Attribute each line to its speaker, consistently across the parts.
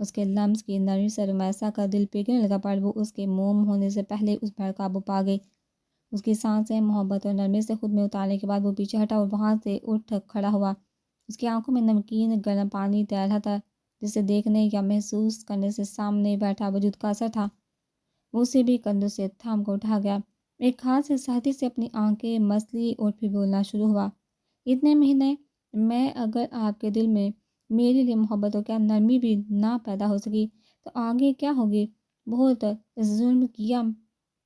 Speaker 1: اس کے لمس کی نرمی سے رمیسا کا دل پگھلنے لگا، پر وہ اس کے موم ہونے سے پہلے اس پر قابو پا گئی۔ اس کی سانسیں محبت اور نرمی سے خود میں اتارنے کے بعد وہ پیچھے ہٹا اور وہاں سے اٹھ کھڑا ہوا۔ اس کی آنکھوں میں نمکین گرم پانی تیر رہا تھا، جسے دیکھنے یا محسوس کرنے سے سامنے بیٹھا وجود کا اثر تھا۔ وہ اسے بھی کندھوں سے تھام کر اٹھا گیا، ایک ہاتھ سے سختی سے اپنی آنکھیں مسلی اور پھر بولنا شروع ہوا۔ اتنے مہینے میں اگر آپ کے دل میں میرے لیے محبت اور کیا نرمی بھی نہ پیدا ہو سکی تو آگے کیا ہوگی؟ بہت ظلم کیا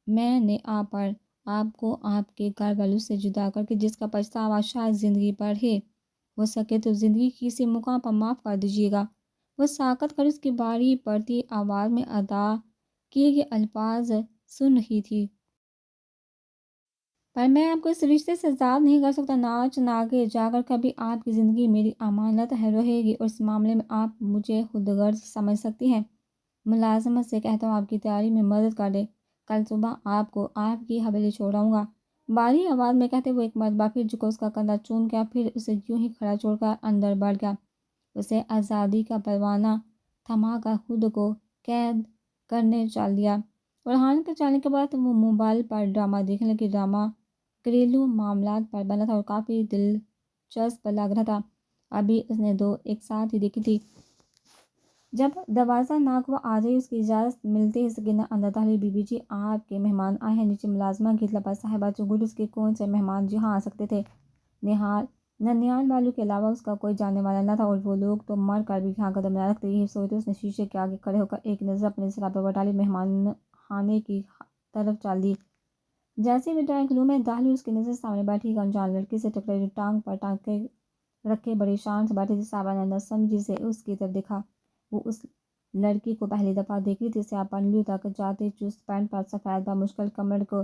Speaker 1: میں نے آپ پر، آپ کو آپ کے گھر والوں سے جدا کر کے، جس کا پچھتاوا شاید زندگی پر ہے۔ ہو سکے تو زندگی کی کسی مقام پر معاف کر دیجیے گا۔ وہ ساکت کر اس کی باری پڑتی آواز میں ادا کیے گئے الفاظ سن رہی تھی۔ پر میں آپ کو اس رشتے سے آزاد نہیں کر سکتا، ناچ آگے جا کر کبھی آپ کی زندگی میری امانت رہے گی اور اس معاملے میں آپ مجھے خود غرض سمجھ سکتی ہیں۔ ملازمت سے کہتا ہوں آپ کی تیاری میں مدد کر دے، کل صبح آپ کو آپ کی حویلی چھوڑاؤں گا۔ باری آواز میں کہتے وہ ایک مرتبہ پھر جھکا، اس کا کندھا چوم گیا، پھر اسے یوں ہی کھڑا چھوڑ کر اندر بڑھ گیا۔ اسے آزادی کا پروانہ تھما کر خود کو قید کرنے چل دیا۔ ارحان کے جانے کے بعد وہ موبائل پر ڈرامہ دیکھنے لگی۔ ڈرامہ گھریلو معاملات پر بنا تھا اور کافی دلچسپ لگ رہا تھا۔ ابھی اس نے 2 ایک ساتھ ہی دیکھی تھی۔ جب دروازہ ناک وہ آ گئی، اس کی اجازت ملتے ہی سکینہ اندر داخل، بی بی جی آپ کے مہمان آئے ہیں نیچے۔ ملازمہ کی اطلاع پر صاحبہ چونگل اس کے کون سے مہمان جہاں آ سکتے تھے؟ ننیال والوں کے علاوہ اس کا کوئی جاننے والا نہ تھا، اور وہ لوگ تو مر کر بھی یہاں قدم نہ رکھتے۔ یہی سوچتے اس نے شیشے کے آگے کھڑے ہو کر ایک نظر اپنے سراپے پر ڈالی، مہمان خانے کی طرف چل دی۔ جیسے بھی ڈرائنگ روم میں داخل ہوئی، اس کی نظر سامنے بیٹھی ایک انجان لڑکی سے ٹکرائی جو ٹانگ پر ٹانگ رکھے بڑی شان سے بیٹھی تھی۔ صاحبہ نے نہ سمجھی سے اس کی طرف دیکھا۔ وہ اس لڑکی کو پہلی دفعہ دیکھ رہی تھی۔ سیاہ پنڈلیوں تک جاتے چست پینٹ پر سفید بمشکل کمر کو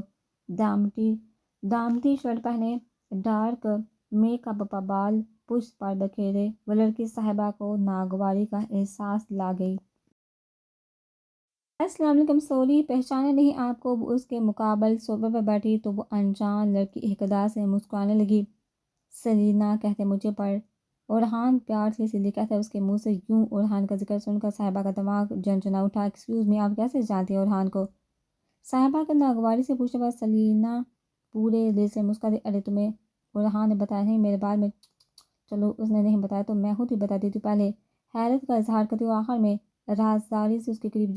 Speaker 1: دامتی شرٹ پہنے، ڈارک میک اپ پر بال پشت پر بکھیرے، وہ لڑکی صاحبہ کو ناگواری کا احساس لا گئی۔ السلام علیکم، سوری پہچانا نہیں آپ کو؟ وہ اس کے مقابل صوفے پر بیٹھی تو وہ انجان لڑکی اقتدار سے مسکرانے لگی۔ سلینا کہتے مجھے پر ارحان پیار سے اسی لیے کہتا ہے۔ اس کے منہ سے یوں ارحان کا ذکر سن کر صاحبہ کا دماغ جھنجھنا اٹھا۔ ایکسکیوز می، آپ کیسے جانتی ہیں ارحان کو؟ صاحبہ کے ناگواری سے پوچھنے پر سلینا پورے دل سے مسکرائی۔ ارے تمہیں ارحان نے بتایا نہیں میرے بارے میں؟ چلو اس نے نہیں بتایا تو میں خود ہی بتا دیتی ہوں۔ پہلے حیرت کا اظہار کرتی ہوں، آخر میں رازداری سے اس کے قریب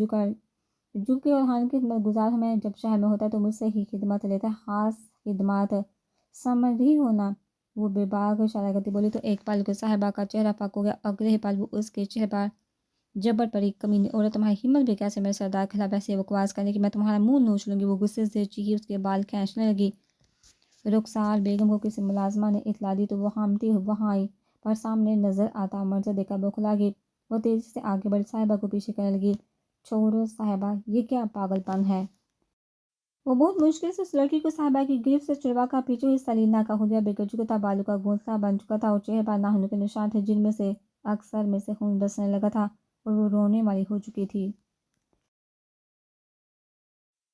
Speaker 1: جھک کے ارحان کی خدمت گزار ہوں میں۔ جب شہر میں ہوتا ہے تو مجھ سے ہی خدمت لیتا ہے، خاص خدمات، سمجھ رہی ہو نا؟ وہ بے باک اشارہ کرتی بولی تو ایک پل کو صاحبہ کا چہرہ پک ہو گیا۔ اگلے پل وہ اس کے چہرے پر جبر پڑی۔ کمینی عورت، تمہاری ہمت بھی کیسے میرے سردار کے خلاف ایسے بکواس کرنے کی؟ میں تمہارا منہ نوچ لوں گی۔ وہ غصے سے چیخی، اس کے بال کھینچنے لگی۔ رخسار بیگم کو کسی ملازمہ نے اطلاع دی تو وہ ہامتی وہاں آئی، پر سامنے نظر آتا منظر دیکھ کر بوکھلا گئی۔ وہ تیزی سے آگے بڑھی، صاحبہ کو پیچھے کرنے لگی۔ چھوڑو صاحبہ، یہ کیا پاگل پن ہے؟ وہ بہت مشکل سے اس لڑکی کو صاحبہ کی گرفت سے چھڑوا کر پیچھے ہوئی۔ سلینا کا حلیہ بگڑ چکا تھا، بالوں کا گونسلہ بن چکا تھا اور چہرے پر ناخنوں کے نشان تھے جن میں سے اکثر میں سے خون رسنے لگا تھا، اور وہ رونے والی ہو چکی تھی۔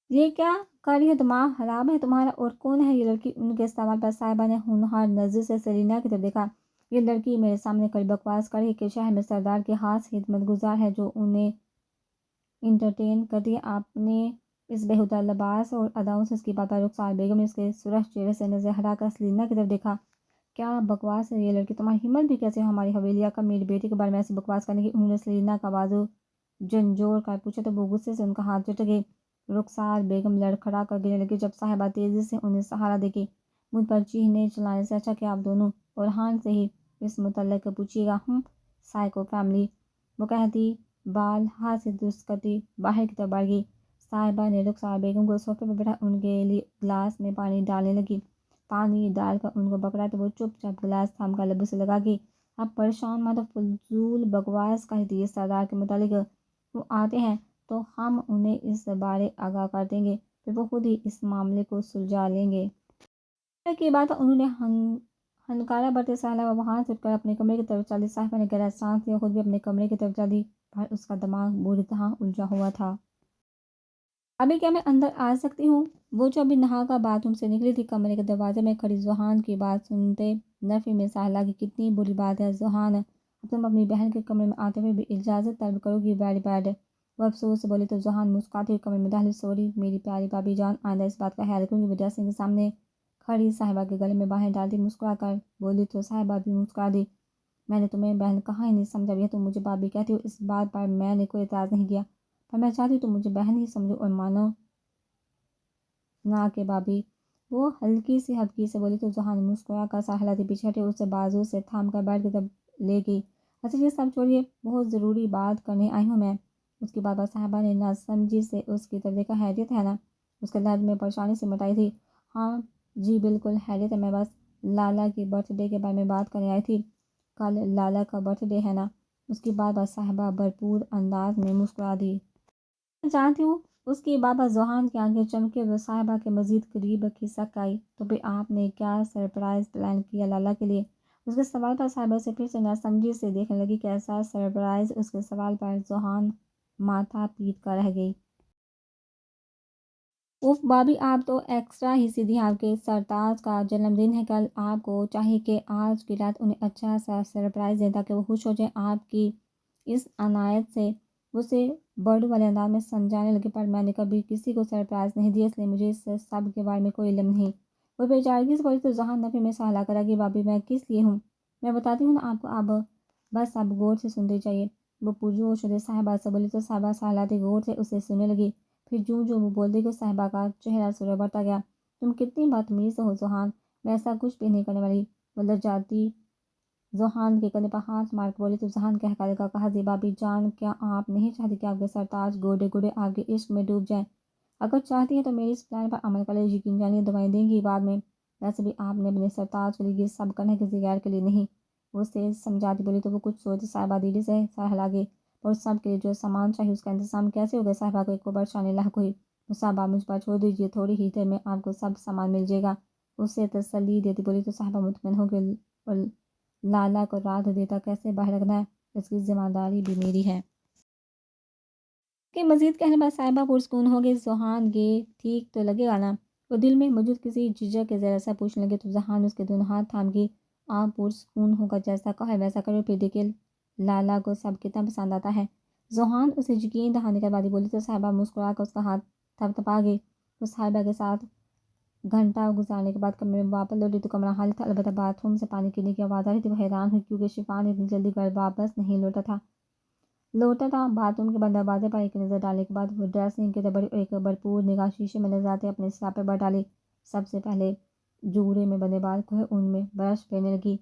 Speaker 1: یہ کیا کر رہی ہے؟ دماغ خراب ہے تمہارا؟ اور کون ہے یہ لڑکی؟ ان کے سوال پر صاحبہ نے ہونہار نظر سے سلینا کی طرف دیکھا۔ یہ لڑکی میرے سامنے کھڑی بکواس کر رہی ہے کہ شہر میں سردار کی خاص خدمت گزار ہے جو انہیں انٹرٹین کرتی ہے۔ آپ نے اس بیہودہ لباس اور اداؤں سے اس کی بات پر رخسار بیگم نے اس کے سرخ چہرے سے نظر ہٹا کر سلینا کی طرف دیکھا۔ کیا بکواس ہے یہ لڑکی؟ تمہاری ہمت بھی کیسے ہو ہماری حویلی آ کر میری بیٹی کے بارے میں ایسی بکواس کرنے کی؟ انہوں نے سلینا کا بازو جھنجھوڑ کر پوچھا تو وہ غصے سے ان کا ہاتھ جھٹک گئی۔ رخسار بیگم لڑکھڑا کر گرنے لگی جب صاحبہ تیزی سے انہیں سہارا دے گی۔ مجھ پر چیخنے چلانے سے اچھا کہ آپ دونوں ارحان سے ہی اس متعلق پوچھیے گا۔ سائیکو فیملی، وہ کہتی بال ہاتھ سے درست کرتی باہر کی طرف بڑھ گئی۔ صاحبہ نے رخسار بیگم کو صوفے پر بیٹھا ان کے لیے گلاس میں پانی ڈالنے لگی۔ پانی ڈال کر ان کو پکڑا تو وہ چپ چاپ گلاس تھام کر لبوں سے لگا گئی۔ اب پریشان مت ہو، فضول بکواس کر دی سردار کے متعلق، وہ آتے ہیں تو ہم انہیں اس بارے آگاہ کر دیں گے، پھر وہ خود ہی اس معاملے کو سلجھا لیں گے۔ کی بات انہوں نے ہنکارا بھرتے سہلا وہاں سے اٹھ کر اپنے کمرے کی طرف چلی۔ صاحبہ نے گہرا سانس لیا، خود بھی اپنے کمرے کی طرف چلی، پر اس کا دماغ بری طرح الجھا ہوا تھا۔ ابھی کیا میں اندر آ سکتی ہوں؟ وہ جو ابھی نہا کر باتھ روم سے نکلی تھی، کمرے کے دروازے میں کھڑی ذوحان کی بات سنتے نفی میں سہلا کہ کتنی بری بات ہے ذوحان، اب تم اپنی بہن کے کمرے میں آتے ہوئے بھی اجازت طلب کرو گی؟ Very bad. وہ افسوس سے بولی تو ذوحان مسکراتی ہوئی کمرے میں داخل ہوئی۔ سوری میری پیاری بھابھی جان، آئندہ اس بات کا خیال رکھوں گی۔ وہ ڈریسنگ کے سامنے کھڑی صاحبہ کے گلے میں باہیں ڈالتی مسکرا کر بولی تو صاحبہ بھی مسکرا دی۔ میں نے تمہیں بہن کہا ہی نہیں سمجھا، یہ تم مجھے بھابھی کہتی ہو۔ اس بات پر میں نے کوئی اعتراض نہیں کیا، پر میں چاہتی ہوں تم مجھے بہن ہی سمجھو اور مانو نہ کہ بھابھی۔ وہ ہلکی سی ہبکی سے بولی تو ذوحان مسکرا کر سر ہلاتی پیچھے ہٹی، اسے بازو سے تھام کر بیٹھ کی طرف لے گئی۔ اچھا یہ سب چھوڑیے، بہت ضروری بات کرنے آئی ہوں میں۔ اس کی بات پر صاحبہ نے نہ سمجھی سے اس کی طرف دیکھا۔ خیریت ہے نا؟ اس کے لہجے میں پریشانی سے مٹائی تھی۔ ہاں جی بالکل خیریت ہے، میں بس لالا کی برتھ ڈے کے بارے میں بات کرنے آئی تھی۔ کل لالا کا برتھ ڈے ہے نا؟ اس کی بات پر صاحبہ بھرپور انداز میں مسکرا دی۔ میں جانتی ہوں۔ اس کی بابا ذوحان کی آنکھیں چمکی اور صاحبہ کے مزید قریب کھسک آئی۔ تو پھر آپ نے کیا سرپرائز پلان کیا لالا کے لیے؟ اس کے سوال پر صاحبہ سے پھر سے ناسمجھی سے دیکھنے لگی۔ کیسا سرپرائز؟ اس کے سوال پر ذوحان ماتھا پیٹ کر رہ گئی۔ اوف بھابھی، آپ تو ایکسٹرا ہی سیدھی، آپ کے سرتاج کا جنم دن ہے کل، آپ کو چاہیے کہ آج کی رات انہیں اچھا سا سرپرائز دیں تاکہ وہ خوش ہو جائیں۔ آپ کی اس عنایت سے اسے بڑوں والے انداز میں سمجھانے لگے، پر میں نے کبھی کسی کو سرپرائز نہیں دیا، اس لیے مجھے اس سب کے بارے میں کوئی علم نہیں۔ وہ بے چارگی سے بولی تو ذوحان نفی میں سہلا کر گئی۔ بھابھی میں کس لیے ہوں؟ میں بتاتی ہوں نا آپ کو، اب بس اب غور سے سنتے جائیے۔ وہ پرجوش ہوتے صاحبہ سے بولی تو صاحبہ سہلاتی غور سے اسے سننے لگی۔ پھر جو وہ بولتی کہ صاحبہ کا چہرہ سرخ بڑھتا گیا۔ تم کتنی بدتمیز ہو ذوحان، میں ایسا کچھ بھی نہیں کرنے والی۔ وہ لجاتی ذوحان کے کندھے پر ہاتھ مار کے بولی تو ذوحان کہکا لگا کہا دی بھابھی جان، کیا آپ نہیں چاہتی کہ آپ کے سرتاج گوڈے گوڈے آپ کے عشق میں ڈوب جائیں؟ اگر چاہتی ہیں تو میری اس پلان پر عمل کر لیں، یقین جانیے دوائیں دیں گی بعد میں۔ ویسے بھی آپ نے اپنے سرتاج کے لیے یہ سب کرنا ہے، کسی غیر کے لیے نہیں۔ وہ اسے سمجھاتی بولی تو وہ کچھ سوچ صاحبہ دلی سے سر ہلا گئی۔ اور سب کے لیے جو سامان چاہیے اس کا انتظام کیسے ہوگا؟ صاحبہ کو ایک کو پریشانی لاحق ہوئی۔ صاحبہ مجھ پر چھوڑ دیجیے، تھوڑی ہی دیر میں آپ کو سب سامان مل جائے گا، اسے تسلی دیتی بولی تو صاحبہ مطمئن ہو گئی۔ اور لالا کو رات دیتا کیسے باہر رکھنا ہے اس کی ذمہ داری بھی میری ہے۔ کہ مزید کہنے پر صاحبہ پرسکون ہو گئی۔ ذوحان یہ ٹھیک تو لگے گا نا؟ وہ دل میں موجود کسی جھجک کے ذرا سا پوچھنے لگے تو ذوحان اس کے دونوں ہاتھ تھام گئی۔ آپ پرسکون ہو کر جیسا کہا ہے ویسا کرو، پھر دیکھیے لالا کو سب کتنا پسند آتا ہے۔ ذوحان اسے یقین دہانی کرواتی بولی تو صاحبہ مسکرا کر اس کا ہاتھ تھپ تھپا گئی۔ وہ صاحبہ کے ساتھ گھنٹہ گزارنے کے بعد کمرے میں واپس لوٹی تو کمرہ خالی تھا، البتہ باتھ روم سے پانی پینے کی آواز آ رہی تھی۔ وہ حیران ہوئی کیونکہ شفا نے اتنی جلدی گھر واپس نہیں لوٹا تھا۔ باتھ روم کے بند دروازے پر ایک نظر ڈالنے کے بعد وہ ڈریسنگ کی طرف بڑھی اور ایک بھرپور نگاہ شیشے میں نظر آتے اپنے سر پر بر ڈالی۔ سب سے پہلے جوڑے میں بندھے بال کھولے، ان میں برش پھیرنے لگی۔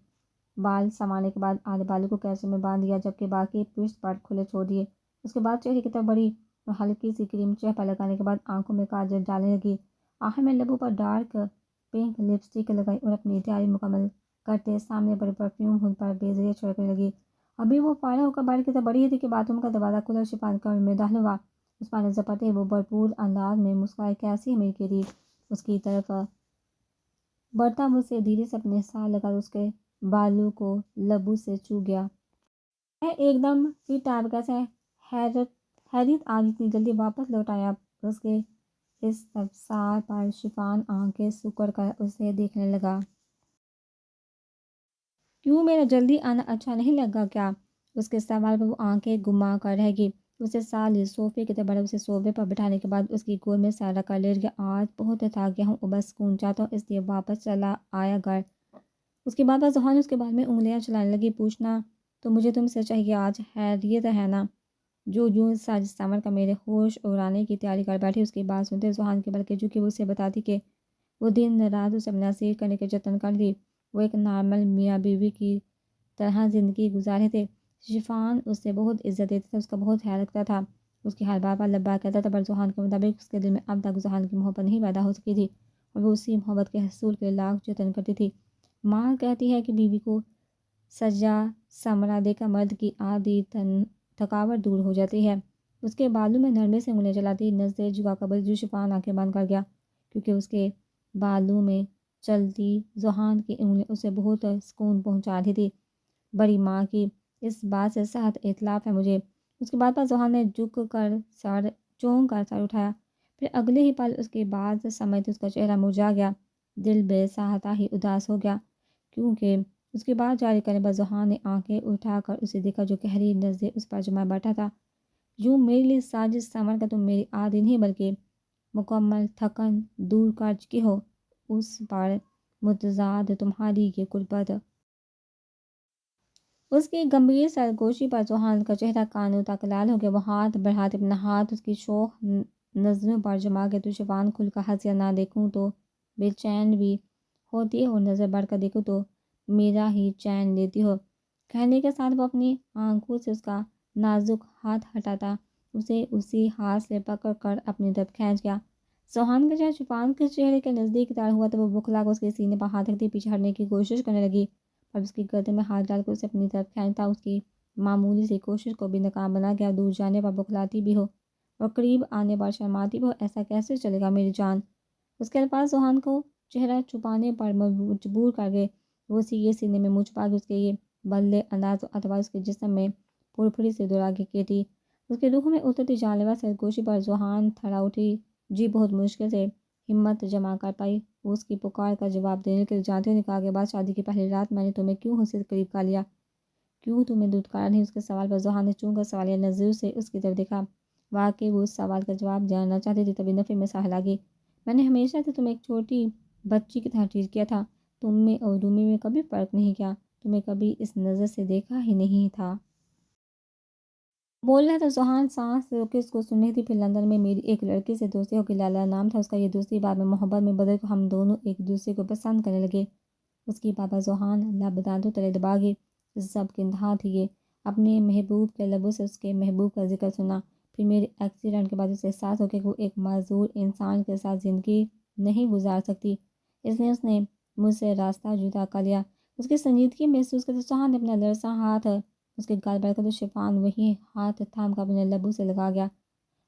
Speaker 1: بال سنوارنے کے بعد آدھے بالوں کو کیسے میں باندھ دیا جبکہ باقی پشت پر کھلے چھوڑ دیے۔ اس کے بعد چہرے کی طرف بڑھی اور ہلکی سی کریم چہرے پر لگانے کے بعد آنکھوں میں کاجل ڈالنے لگی۔ آخر میں لبوں پر ڈارک پنک لپسٹک لگائی اور اپنی تیاری مکمل کرتے سامنے بڑے پرفیوم ہونٹ پر بیزریاں چھڑکنے لگی۔ ابھی وہ فارغ ہو کر باہر کی طرف بڑھی ہی تھی کہ باتھ روم کا دروازہ کھلا اور شفا کمرے میں داخل ہوا۔ اس پر نظر پڑتے وہ بھرپور انداز میں مسکرائی۔ کیسی ہے میری کیری؟ اس کی طرف بڑھتا وہ اسے دھیرے سے اپنے ساتھ لگا اس کے بالوں کو لبوں سے چو گیا۔ میں ایک دم فٹ آپ کیسے؟ حیرت آج اتنی جلدی واپس لوٹ آیا؟ اس کے اس استفسار پر شفان آنکھیں سکڑ کر اسے دیکھنے لگا۔ کیوں میرا جلدی آنا اچھا نہیں لگا کیا؟ اس کے سوال پر وہ آنکھیں گما کر رہ گئی۔ اسے سال صوفے کی طرف بڑھا، اسے صوفے پر بٹھانے کے بعد اس کی گود میں سر رکھ کر لیٹ گیا۔ آج بہت تھک گیا ہوں اور بس سکون چاہتا ہوں، اس لیے واپس چلا آیا گھر۔ اس کے بعد ذوحان اس کے بال میں انگلیاں چلانے لگی۔ پوچھنا تو مجھے تم سے چاہیے، آج خیریت ہے نا؟ جو یوں سج سنور کر میرے ہوش اڑانے کی تیاری کر بیٹھی۔ اس کی بات سنتے ذوحان کے بلکہ جھکی وہ اسے بتاتی کہ وہ دن رات اسے منحصر کرنے کے جتن کر دی۔ وہ ایک نارمل میاں بیوی کی طرح زندگی گزارے تھے۔ شفان اس سے بہت عزت دیتا تھا، اس کا بہت خیال رکھتا تھا، اس کی ہر بات پر لبیک کہتا تھا، پر ذوحان کے مطابق اس کے دل میں اب تک ذوحان کی محبت نہیں پیدا ہو سکی تھی اور وہ اسی محبت کے حصول کے لاکھ جتن کرتی تھی۔ ماں کہتی ہے کہ بیوی کو سجا سمرا دے کر مرد کی آدھی تھکاوٹ دور ہو جاتی ہے۔ اس کے بالوں میں نرمی سے انگلیاں چلاتی نظریں جھکا کر بولی۔ جو شفان آنکھیں بند کر گیا کیونکہ اس کے بالوں میں چلتی ذوحان کی انگلیاں اسے بہت سکون پہنچا رہی تھی۔ بڑی ماں کی اس بات سے سخت اختلاف ہے مجھے۔ اس کے بعد پر ذوحان نے جھک کر سر چونک کر سر اٹھایا، پھر اگلے ہی پل اس کی بات سمجھتے اس کا چہرہ مرجھا گیا۔ دل بے ساختہ ہی اداس ہو گیا کیونکہ اس کی بات جاری کرنے پر ذوحان نے آنکھیں اٹھا کر اسے دیکھا جو گہری نظریں اس پر جمائے بیٹھا تھا۔ یوں میرے لیے سازش سنور کر تم میری عادی نہیں بلکہ مکمل تھکن دور کر چکی ہو۔ اس پر متضاد تمہاری یہ قربت۔ اس کی گمبھیر سرگوشی پر ذوحان کا چہرہ کانوں تک لال ہو گیا۔ وہ ہاتھ بڑھاتے اپنا ہاتھ اس کی شوخ نظروں پر جما کے تو شفان کھل کر ہنس یا نہ دیکھوں تو بے چین بھی ہوتی ہے اور نظر بڑھ کر دیکھوں تو میرا ہی چین لیتی ہو۔ کہنے کے ساتھ وہ اپنی آنکھوں سے اس کا نازک ہاتھ ہٹاتا اسے اسی ہاتھ سے پکڑ کر اپنی طرف کھینچ گیا۔ ذوحان کا چہرہ شفان کے چہرے کے نزدیک تار ہوا تو وہ بکھلا کر اس کے سینے پر ہاتھ رکھتی پیچھے ہٹنے کی کوشش کرنے لگی، پر اس کی گردن میں ہاتھ ڈال کر اسے اپنی طرف کھینچتا اس کی معمولی سی کوشش کو بھی ناکام بنا گیا۔ دور جانے پر بکھلاتی بھی ہو اور قریب آنے پر شرماتی بھی ہو، ایسا کیسے چلے گا میری جان؟ اس کے الفاظ ذوحان کو چہرہ چھپانے پر مجبور کر گئے۔ وہ یہ سینے میں منہ چھپا کے اس کے یہ بدلے انداز و اطوار اس کے جسم میں پھڑپھڑی سے دور آگے کی تھی۔ اس کے روح میں اترتی جان لیوا سرگوشی پر ذوحان تھرا اٹھی، جی بہت مشکل سے ہمت جمع کر پائی۔ وہ اس کی پکار کا جواب دینے کے لیے جانتے ہوئے کہا کہ بعد شادی کی پہلی رات میں نے تمہیں کیوں حد سے قریب کر لیا، کیوں تمہیں دودکارا نہیں؟ اس کے سوال پر ذوحان نے چون کر سوالیہ نظروں سے اس کی طرف دیکھا۔ واقعی وہ اس سوال کا جواب جاننا چاہتی تھی، تبھی نفی میں ساہ لگی۔ میں نے ہمیشہ سے تمہیں ایک چھوٹی بچی کی طرح ٹریٹ کیا تھا، تم میں اور رومی میں کبھی فرق نہیں کیا، تمہیں کبھی اس نظر سے دیکھا ہی نہیں تھا۔ بول رہا تھا ذوحان سانس روک کے اس کو سن رہی تھی۔ پھر لندن میں میری ایک لڑکی سے دوستی ہو گئی، لیلا نام تھا اس کا۔ یہ دوستی بعد میں محبت میں بدل کر ہم دونوں ایک دوسرے کو پسند کرنے لگے۔ اس کی بابا ذوحان لب دانتوں تلے دبا گئی۔ سب کی انتہا تھی یہ، اپنے محبوب کے لبوں سے اس کے محبوب کا ذکر سنا۔ پھر میرے ایکسیڈنٹ کے بعد اسے احساس ہو گیا کہ وہ ایک معذور انسان کے ساتھ زندگی نہیں گزار سکتی، اس لیے اس نے مجھ سے راستہ جدا کر لیا۔ اس کی سنجیدگی محسوس کرتے ذوحان نے اپنا لرزاں ہاتھ اس کے گال پر رکھا تو شفان وہی ہاتھ تھام کر اپنے لبوں سے لگا گیا۔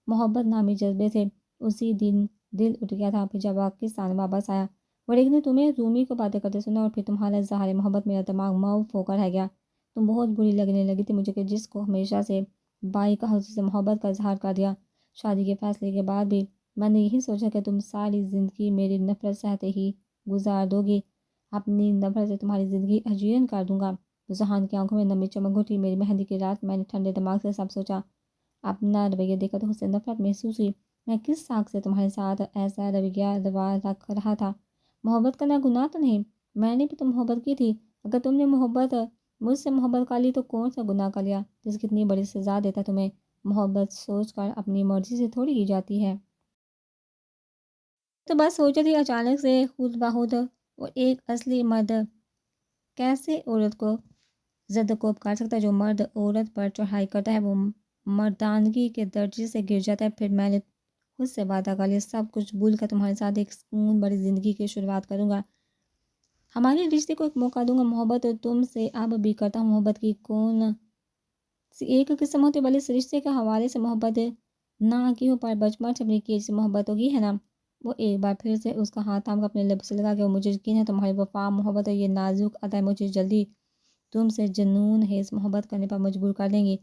Speaker 1: محبت نامی جذبے سے اسی دن دل اٹھ گیا تھا۔ پھر جب پاکستان واپس آیا اور ایک دن تمہیں رومی کو باتیں کرتے سنا اور پھر تمہارا اظہار محبت، میرا دماغ معاف ہو کر رہ گیا۔ تم بہت بری لگنے لگی تھی مجھے کہ جس کو ہمیشہ سے بائی کا حصے سے محبت کا اظہار کر دیا۔ شادی کے فیصلے کے بعد بھی میں نے یہی سوچا کہ تم ساری زندگی میری نفرت سہتے ہی گزار دو گی، اپنی نفرت سے تمہاری زندگی اجیرن کر دوں گا۔ ذوحان کی آنکھوں میں نمی چمک اٹھی۔ میری مہندی کی رات میں نے ٹھنڈے دماغ سے سب سوچا۔ اپنا رویہ دیکھا تو اس سے نفرت محسوس ہوئی۔ میں کس ساکھ سے تمہارے ساتھ ایسا رویہ روا رکھ رہا تھا؟ محبت کرنا گناہ تو نہیں، میں نے بھی تو محبت کی تھی۔ اگر تم نے مجھ سے محبت کر لی تو کون سا گناہ کر لیا جس کی اتنی بڑی سزا دیتا تمہیں؟ محبت سوچ کر اپنی مرضی سے تھوڑی کی جاتی ہے۔ تو بس سوچا تھی اچانک سے خود بخود، اور ایک اصلی مرد کیسے عورت کو زد و کوب کر سکتا ہے؟ جو مرد عورت پر چڑھائی کرتا ہے وہ مردانگی کے درجے سے گر جاتا ہے۔ پھر میں نے خود سے وعدہ کر لیا سب کچھ بھول کر تمہارے ساتھ ایک سکون بڑی زندگی کی شروعات کروں گا، ہمارے رشتے کو ایک موقع دوں گا۔ محبت تم سے اب بھی کرتا ہوں۔ محبت کی کون سی ایک قسم ہوتی ہے، بھلے اس رشتے کے حوالے سے محبت نہ کی ہو پر بچپن سے اپنی کی سے محبت ہوگی ہے نا؟ وہ ایک بار پھر سے اس کا ہاتھ تھام کر اپنے لب سے لگا کہ وہ مجھے یقین ہے تمہاری وفا محبت اور یہ نازک ادا مجھے جلدی تم سے جنون ہے اس محبت کرنے پر مجبور کر دیں گی۔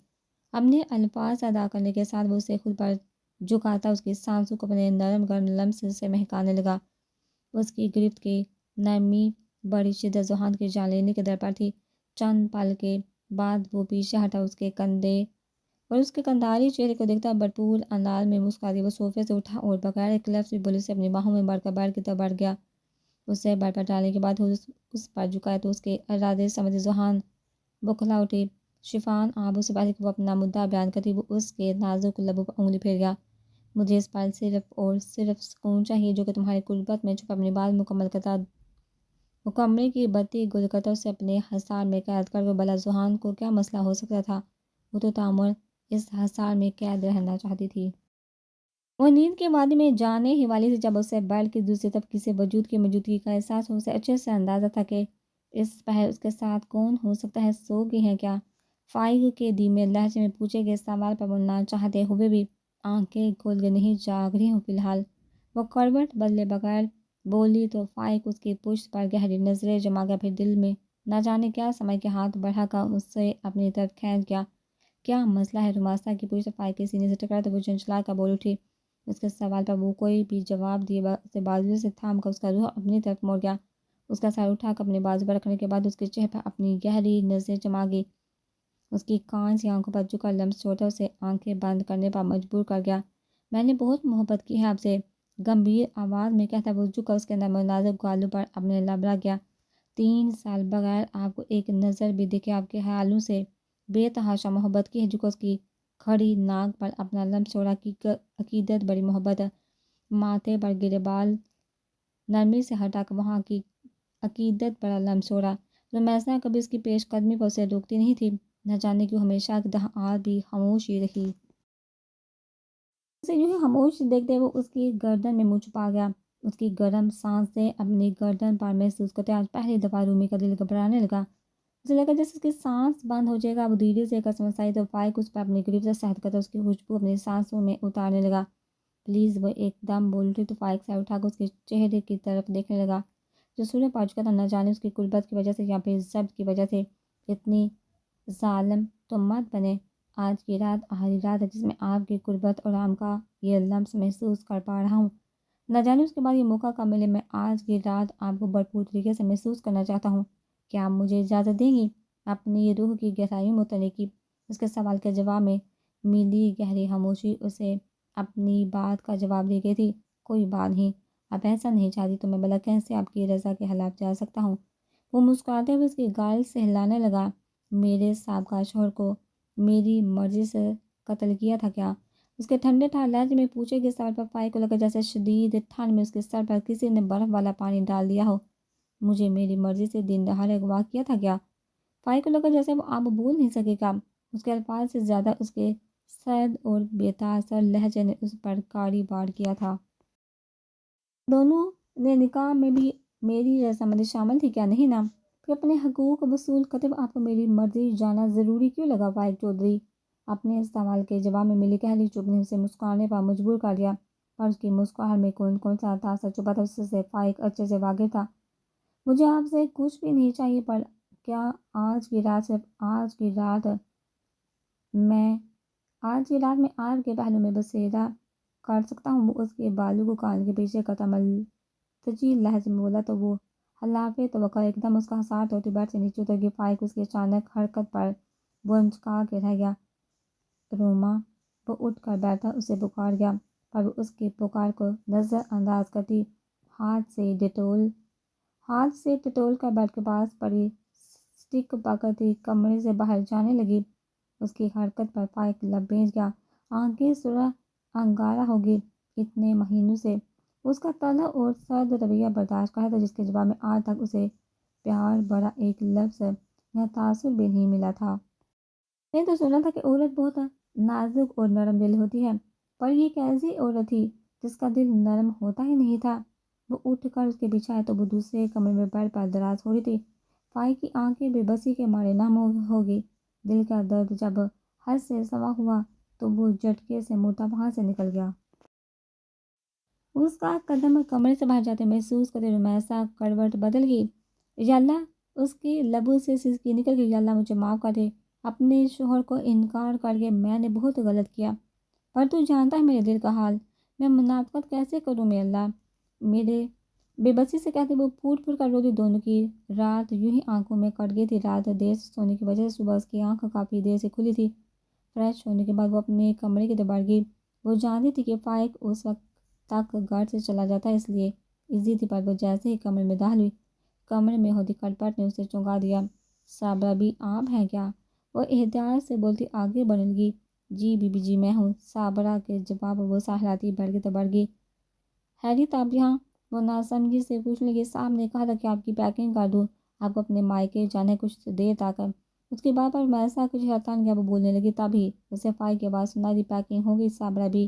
Speaker 1: اپنے الفاظ ادا کرنے کے ساتھ وہ اسے خود پر جھکاتا اس کی سانسوں کو اپنے نرم گرم لمس سے مہکانے لگا۔ اس کی گرفت کی نرمی بڑی شدت ذوحان کے جان لینے کے در پر تھی۔ چند پل کے بعد وہ پیچھے ہٹا، اس کے کندھے اور اس کے کندھاری چہرے کو دیکھتا بھرپور انداز میں مسکرا دیا۔ وہ صوفے سے اٹھا اور بغیر ایک لفظ بھی بولے سے اپنی باہوں میں بڑھ کر بیٹھ کی طرف بڑھ گیا۔ اسے بیڈ پر ڈالنے کے بعد اس پر جھکایا تو اس کے ارادے سمجھ ذوحان بکھلا اٹھی۔ شفان آنکھوں سے پہلے کہ وہ اپنا مدعا بیان کرتی وہ اس کے نازک لبوں پر انگلی پھیر گیا۔ مجھے اس پر صرف اور صرف سکون چاہیے جو کہ تمہاری قربت میں چھپا اپنی بات مکمل کرتا۔ مکمل کی بتی گل کرتا اسے اپنے حصار میں قید کر بھلا ذوحان کو کیا مسئلہ ہو سکتا تھا؟ وہ تو تعمر اس حصار میں قید رہنا چاہتی تھی۔ وہ نیند کے وادی میں جانے ہی والی تھی جب اسے بیڈ کی دوسری طرف کسی وجود کی موجودگی کا احساس ہو۔ اسے اچھے سے اندازہ تھا کہ اس پہر اس کے ساتھ کون ہو سکتا ہے۔ سو گئی ہیں کیا؟ فائق کے دھیمے لہجے میں پوچھے گئے سوال پر وہ نہ چاہتے ہوئے بھی آنکھیں کھول کے نہیں جاگ رہی ہوں فی الحال۔ وہ کروٹ بدلے بغیر بولی تو فائق اس کی پشت پر گہری نظریں جما گیا، پھر دل میں نہ جانے کیا سمجھ کے ہاتھ بڑھا کر اسے اپنی طرف کھینچ گیا۔ کیا مسئلہ ہے؟ روماسا کی پشت فائق کے سینے سے ٹکرا تو وہ جھنجھلا کر بول اٹھی۔ اس کے سوال پر وہ کوئی بھی جواب دیے اسے بازو سے تھام کر اس کا روح اپنی طرف موڑ گیا۔ اس کا سر اٹھا کر اپنے بازو پر رکھنے کے بعد اس کے چہرے پر اپنی گہری نظر جما گئی۔ اس کی کان سی آنکھوں پر جھکا لمس چھوٹا اسے آنکھیں بند کرنے پر مجبور کر گیا۔ میں نے بہت محبت کی ہے آپ سے، گمبھیر آواز میں کہتا وہ جھکا اس کے نرم و نازک گالوں پر اپنے لب رکھ گیا۔ 3 سال بغیر آپ کو ایک نظر بھی دیکھے آپ کے خیالوں سے بے تحاشا محبت کی ہے۔ جھکا اس کی کھڑی ناک پر اپنا لمس چھوڑا، عقیدت بڑی محبت، ماتھے پر گرے بال نرمی سے ہٹا کر وہاں کی عقیدت بڑا لمس چھوڑا۔ رمیسا کبھی اس کی پیش قدمی پر اسے روکتی نہیں تھی، نہ جانے کیوں ہمیشہ کی طرح آج بھی خاموش ہی رہی۔ اسے یوں ہی خاموش دیکھتے وہ اس کی گردن میں منہ چھپا گیا۔ اس کی گرم سانسیں اپنی گردن پر محسوس کرتے آج پہلی دفعہ رومی کا دل گھبرانے لگا۔ اسے لگا جیسے اس کی سانس بند ہو جائے گا۔ وہ دھیرے سے قسم سائی تو فائق اس پر اپنی گریف سے سہت کرتا اس کی خوشبو اپنی سانسوں میں اتارنے لگا۔ پلیز، وہ ایک دم بول اٹھی تو فائق سر اٹھا کر اس کے چہرے کی طرف دیکھنے لگا جو سورج پا چکا تھا۔ نہ جانے اس کی قربت کی وجہ سے یا پھر ضبط کی وجہ سے۔ اتنی ظالم تو مت بنے، آج کی رات آخری رات ہے جس میں آپ کی قربت اور آرام کا یہ لمس محسوس کر پا رہا ہوں۔ نہ جانے اس کے بعد یہ موقع کب ملے۔ میں آج کی رات آپ کو بھرپور طریقے سے محسوس کرنا چاہتا ہوں۔ کیا آپ مجھے اجازت دیں گی؟ اپنی روح کی گہرائی میں اترنے کی۔ اس کے سوال کے جواب میں ملی گہری خاموشی اسے اپنی بات کا جواب دے گئی تھی۔ کوئی بات نہیں، آپ ایسا نہیں چاہتی تو میں بھلا کیسے آپ کی رضا کے خلاف جا سکتا ہوں؟ وہ مسکراتے ہوئے اس کی گال سے ہلانے لگا۔ میرے سابقہ شوہر کو میری مرضی سے قتل کیا تھا کیا؟ اس کے ٹھنڈے ٹھار لہجے میں پوچھے کے سوال پر فائق کو لگا جیسے شدید ٹھنڈ میں اس کے سر پر کسی نے برف والا پانی ڈال دیا ہو۔ مجھے میری مرضی سے دن دہاڑے اغوا کیا تھا کیا؟ فائق کو لگا جیسے وہ آپ بول نہیں سکے گا۔ اس کے الفاظ سے زیادہ اس کے سرد اور بے تاثر لہجے نے اس پر کاڑی وار کیا تھا۔ دونوں نے نکاح میں بھی میری رضامندی شامل تھی کیا؟ نہیں نا؟ پھر اپنے حقوق وصول کرتے ہوئے آپ کو میری مرضی جانا ضروری کیوں لگا؟ فائق چودھری اپنے اس سوال کے جواب میں ملی گہری چپ نے اسے مسکرانے پر مجبور کر دیا، پر اس کی مسکراہٹ میں کون سا تاثر چھپا تھا اس سے فائق اچھے سے واقف تھا۔ مجھے آپ سے کچھ بھی نہیں چاہیے، پر کیا آج کی رات صرف آج کی رات میں آپ کے پہلو میں بسیرا کر سکتا ہوں؟ وہ اس کے بالوں کو کان کے پیچھے کرتا ملتجی لہجے میں بولا تو وہ خلاف توقع ایک دم اس کا حسار توڑتی بیڈ سے نیچے اتر گئی۔ فائق اس کی اچانک حرکت پر بھنچکا کے رہ گیا۔ روما، وہ اٹھ کر بیٹھا اسے پکار گیا، پر وہ اس کی پکار کو نظر انداز کرتی ہاتھ سے ٹٹول کر بیڈ کے پاس پڑی سٹک پکڑتی کمرے سے باہر جانے لگی۔ اس کی حرکت پر فائق لب بھیج گیا، آنکھیں سرخ انگارہ ہو گئی۔ اتنے مہینوں سے اس کا تلخ اور سرد رویہ برداشت کر تھا جس کے جواب میں آج تک اسے پیار بڑا ایک لفظ یا تاثر بھی نہیں ملا تھا۔ میں تو سنا تھا کہ عورت بہت نازک اور نرم دل ہوتی ہے، پر یہ ایک ایسی عورت تھی جس کا دل نرم ہوتا ہی نہیں تھا۔ وہ اٹھ کر اس کے پیچھے آئے تو وہ دوسرے کمرے میں بیڈ پر دراز ہو رہی تھی۔ فائق کی آنکھیں بے بسی کے مارے نم ہو گئی۔ دل کا درد جب حد سے سوا ہوا تو وہ جھٹکے سے مڑتا وہاں سے نکل گیا۔ اس کا قدم کمرے سے باہر جاتے محسوس کرتے رمیسا کروٹ بدل گئی۔ یا اللہ، اس کے لبوں سے سسکی نکل گئی۔ یا اللہ مجھے معاف کر دے، اپنے شوہر کو انکار کر کے میں نے بہت غلط کیا، پر تو جانتا ہے میرے دل کا حال، میں منافقت کیسے کروں میرے اللہ؟ میرے بے بسی سے کہتے وہ پھوٹ پھوٹ کر روتی۔ دونوں کی رات یوں ہی آنکھوں میں کٹ گئی تھی۔ رات دیر سے سونے کی وجہ سے صبح اس کی آنکھ کافی دیر سے کھلی تھی۔ فریش ہونے کے بعد وہ اپنے کمرے کی طرف بڑھ گئی۔ وہ جانتی تھی کہ فائق اس وقت تک گھر سے چلا جاتا ہے، اس لیے ایزی تھی، پر وہ جیسے ہی کمرے میں داخل ہوئی کمرے میں ہوتی کھٹ پٹ نے اسے چونکا دیا۔ صابرہ بھی آپ ہیں کیا؟ وہ احتیاط سے بولتی آگے بڑھنے لگی۔ جی بی بی جی میں ہوں۔ صابرہ کے جواب وہ سہلاتی بیٹھ کے بڑھ گئی۔ خیریت آپ یہاں؟ وہ ناسمجھی سے پوچھنے لگی۔ صاحب نے کہا تھا کہ آپ کی پیکنگ کر دوں، آپ کو اپنے مائکے جانے کچھ دیر تک۔ اس کی بات پر میسا کچھ حیران گیا، وہ بولنے لگی تبھی اسے فائق کی آواز سنائی دی، پیکنگ ہو گئی؟ صابرہ بھی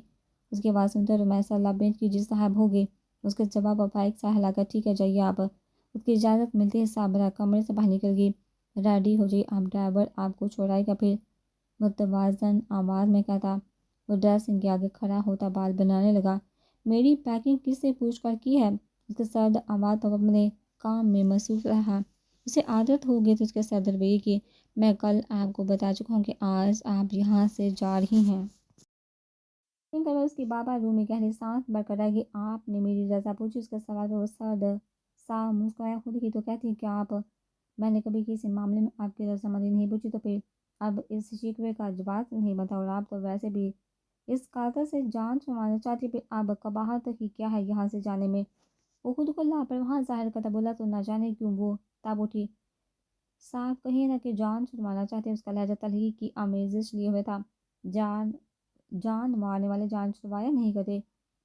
Speaker 1: اس کی آواز سنتے رمیسا لب بینچ کی جی صاحب ہو گئی۔ اس کے جواب پر فائق سہلا کر ٹھیک ہے جائیے آپ۔ اس کی اجازت ملتی ہے صابرہ کمرے سے باہر نکل گئی۔ ریڈی ہو جائیے، آپ ڈرائیور آپ کو چھوڑائے گا پھر، متوازن آواز میں کہتا۔ وہ ڈریسنگ کے آگے کھڑا ہوتا بال بنانے لگا۔ میری پیکنگ کس سے پوچھ کر کی ہے؟ اس کے سرد آواز پر اپنے کام میں مصروف رہا۔ اسے عادت ہو گئی تھی اس کے سرد رویے کی۔ میں کل آپ کو بتا چکا ہوں کہ آج آپ یہاں سے جا رہی ہیں۔ اس کی بابا رومی گہری سانس بھر کر رہ گئی۔ آپ نے میری رضا پوچھی؟ اس کے سوال پر وہ سرد صاحب مسکرایا، خود ہی تو کہتی کہ آپ میں نے کبھی کسی معاملے میں آپ کی رضامندی نہیں پوچھی، تو پھر اب اس شکوے کا جواب نہیں بتا، اور آپ تو ویسے بھی اس قاتل سے جان چھڑوانا چاہتی، پھر اب قباحت ہی کیا ہے یہاں سے جانے میں؟ وہ خود کو لاپرواہ ظاہر کرتا بولا، تو نہ جانے کیوں وہ تب اٹھی۔ صاحب کہیں نہ کہ جان چھڑوانا چاہتے، اس کا لہجہ تلخی کی آمیزش لیے ہوئے تھا۔ جان مارنے والے جان چھڑوایا نہیں کرتے،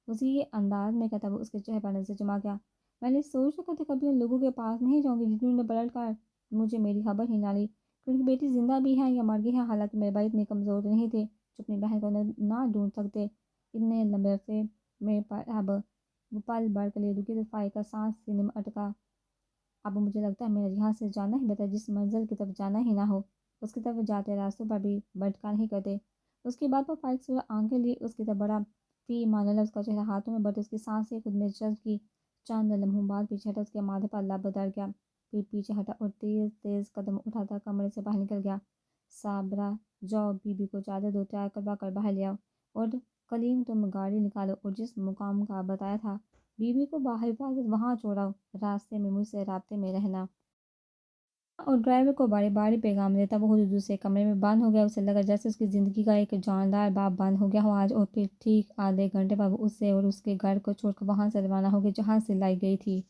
Speaker 1: اسی یہ انداز میں کہتا وہ اس کے چہرے پر نظر جما گیا۔ میں نے سوچ رکھا تھا کبھی ان لوگوں کے پاس نہیں جاؤں گی جنہوں نے پلٹ کر مجھے میری خبر ہی نہ لی، کہ ان کی بیٹی زندہ بھی ہے یا مر گئی ہے، حالانکہ میرے بھائی اتنے کمزور نہیں تھے جو اپنی بہن کو نہ ڈھونڈ سکتے۔ اتنے لمبے عرصے میں پر اب وہ پل بھر کے لیے رکی، تو فائق کا سانس سینے میں اٹکا۔ اب مجھے لگتا ہے میرا یہاں سے جانا ہی بہتر، جس منزل کی طرف جانا ہی نہ ہو اس کی طرف جاتے راستوں پر بھی بھٹکا نہیں کرتے۔ اس کی بات پر فائق سے آنکھیں لی، اس کی طرف بڑا فی مان اللہ، اس کا چہرہ ہاتھوں میں بٹ، اس کی سانسیں خود میں جذب کی۔ چند لمحوں بعد پیچھے ہٹا، اس کے ماتھے پر لب ڈر گیا، پھر پیچھے ہٹا اور تیز تیز قدم اٹھاتا کمرے سے باہر نکل گیا۔ صابرہ جاؤ، بی بی کو چادر دو تیار کروا کر باہر لے آؤ، اور کلیم تم گاڑی نکالو اور جس مقام کا بتایا تھا بی بی کو باہر حفاظت وہاں چھوڑاؤ، راستے میں مجھ سے رابطے میں رہنا۔ اور ڈرائیور کو باری باری پیغام دیتا وہ خود دوسرے کمرے میں بند ہو گیا۔ اسے لگا جیسے اس کی زندگی کا ایک جاندار باب بند ہو گیا ہو آج، اور پھر ٹھیک آدھے گھنٹے بعد وہ اسے اور اس کے گھر کو چھوڑ کر وہاں سے روانہ ہو گئی جہاں سے لائی گئی تھی۔